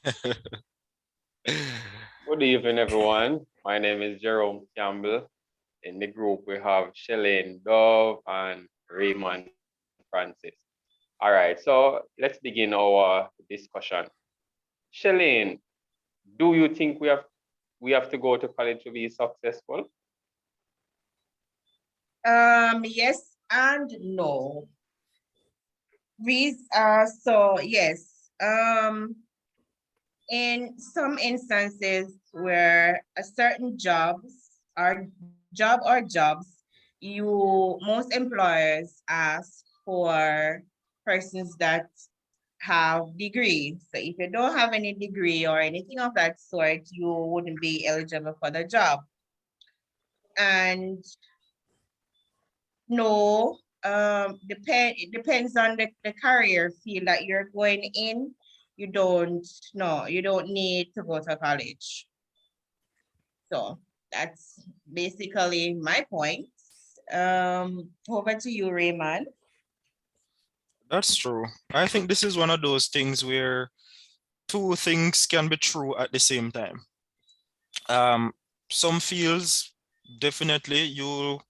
Good evening, everyone. My name is Jerome Campbell. In the group, we have Shalane Dove and Raymond Francis. All right, so let's begin our discussion. Shalane, do you think we have to go to college to be successful? Yes and no. So yes. In some instances where a certain jobs, most employers ask for persons that have degrees. So if you don't have any degree or anything of that sort, you wouldn't be eligible for the job. And no, it depends on the career field that you're going in. You don't need to go to college. So that's basically my points. Over to you, Raymond. That's true. I think this is one of those things where two things can be true at the same time. Um, some fields, definitely you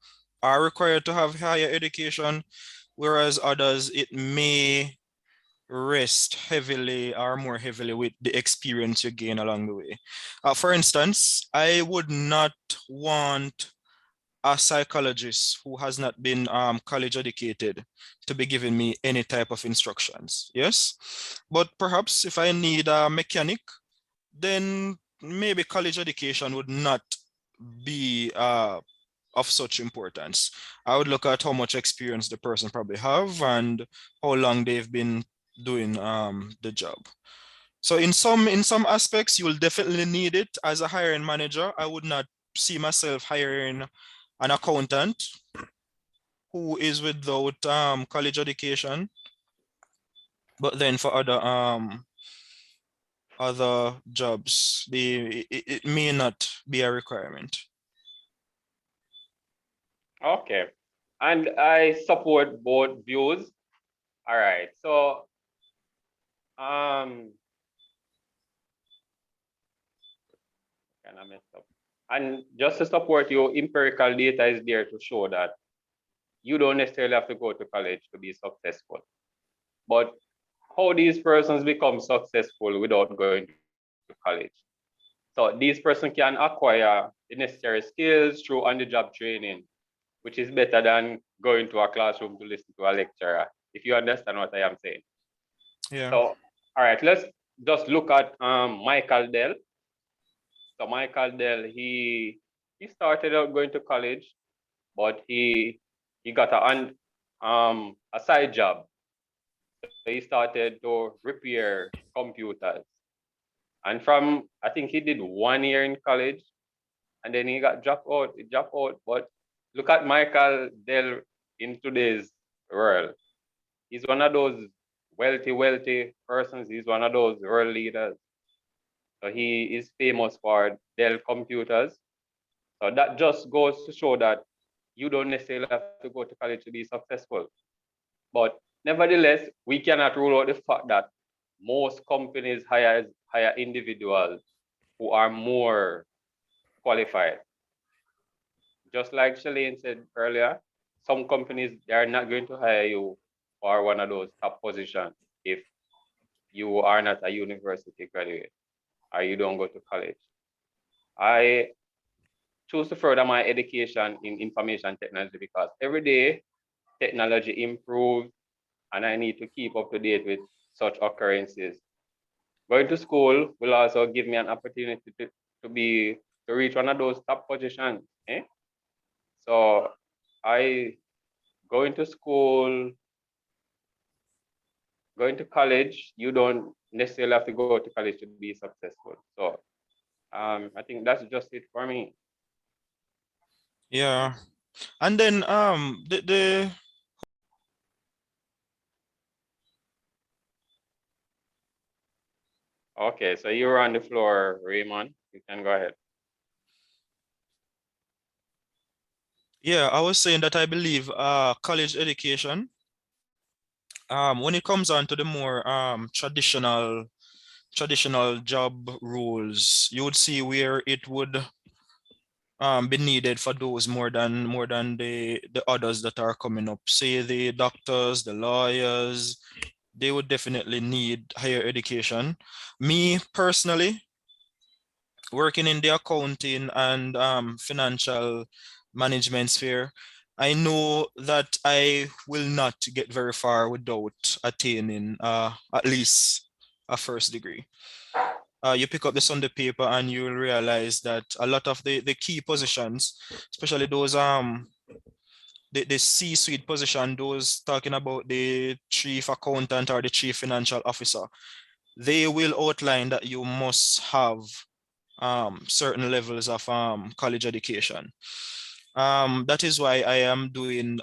are required to have higher education, whereas others, it may rest heavily or more heavily with the experience you gain along the way. For instance, I would not want a psychologist who has not been college educated to be giving me any type of instructions. Yes. But perhaps if I need a mechanic, then maybe college education would not be of such importance. I would look at how much experience the person probably have and how long they've been doing the job. So in some aspects, you will definitely need it as a hiring manager. I would not see myself hiring an accountant who is without college education. But then for other jobs, it may not be a requirement. Okay. And I support both views. All right. So, um, kind of messed up. And just to support you, empirical data is there to show that you don't necessarily have to go to college to be successful. But how these persons become successful without going to college? So these persons can acquire the necessary skills through on-the-job training, which is better than going to a classroom to listen to a lecturer, if you understand what I am saying. Yeah. So, all right, let's just look at Michael Dell. So Michael Dell, he started out going to college, but he got a side job. So he started to repair computers. And from I think he did 1 year in college, and then he got dropped out. He dropped out. But look at Michael Dell in today's world. He's one of those wealthy persons. He's one of those world leaders. So he is famous for Dell computers. So that just goes to show that you don't necessarily have to go to college to be successful. But nevertheless, we cannot rule out the fact that most companies hire individuals who are more qualified. Just like Shalane said earlier, some companies they are not going to hire you for one of those top positions if you are not a university graduate or you don't go to college. I choose to further my education in information technology because every day technology improves and I need to keep up to date with such occurrences. Going to school will also give me an opportunity to be to reach one of those top positions. Eh? So I going to school, going to college, you don't necessarily have to go to college to be successful. So I think that's just it for me. Yeah. And then the Okay, so you're on the floor, Raymond. You can go ahead. yeah, I was saying that I believe college education when it comes on to the more traditional traditional job roles, you would see where it would be needed for those more than the others that are coming up. Say the doctors, the lawyers, they would definitely need higher education. Me personally, working in the accounting and financial management sphere, I know that I will not get very far without attaining at least a first degree. You pick up the Sunday paper and you will realize that a lot of the key positions, especially those the C-suite position, those talking about the chief accountant or the chief financial officer, they will outline that you must have certain levels of college education. That is why I am doing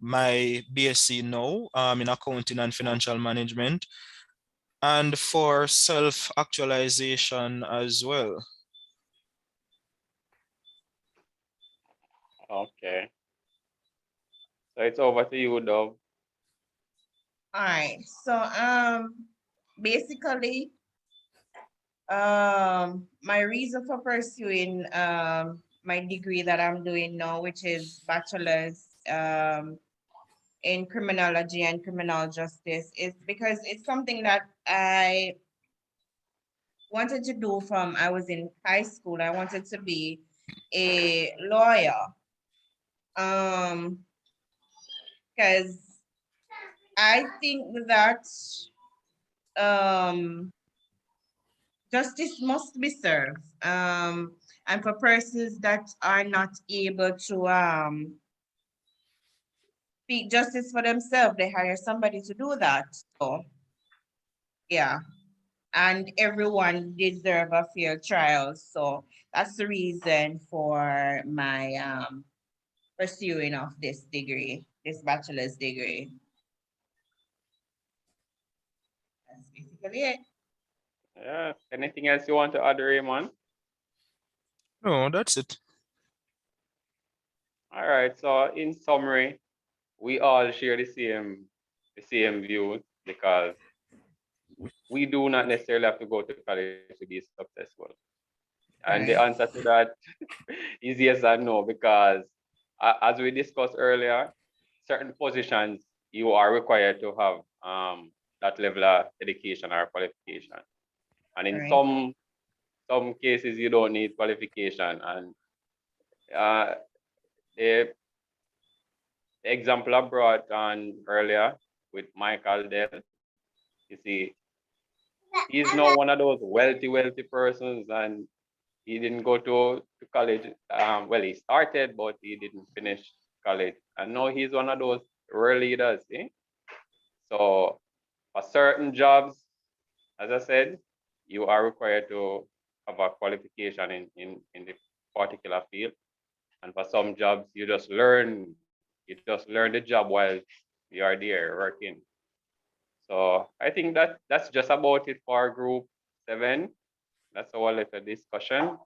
my BSc now in accounting and financial management, and for self-actualization as well. Okay. So it's over to you, Dove. All right, so basically, my reason for pursuing my degree that I'm doing now, which is bachelor's in criminology and criminal justice, is because it's something that I wanted to do from I was in high school. I wanted to be a lawyer. Because I think that um justice must be served. And for persons that are not able to seek justice for themselves, they hire somebody to do that. So yeah. And everyone deserve a fair trial. So that's the reason for my pursuing of this degree, this bachelor's degree. That's basically it. Yeah. Anything else you want to add, Raymond? No, that's it. All right. So in summary, we all share the same view because we do not necessarily have to go to college to be successful. And the Right. answer to that is yes and no, because as we discussed earlier, certain positions you are required to have that level of education or qualification. And in Right. some cases you don't need qualification. And uh, the example I brought on earlier with Michael Dell, you see, he's not one of those wealthy persons, and he didn't go to college. Well, he started, but he didn't finish college. And now he's one of those rare leaders. Eh? So for certain jobs, as I said, you are required to have a qualification in the particular field. And for some jobs, you just learn the job while you are there working. So I think that's just about it for group 7. That's our little discussion.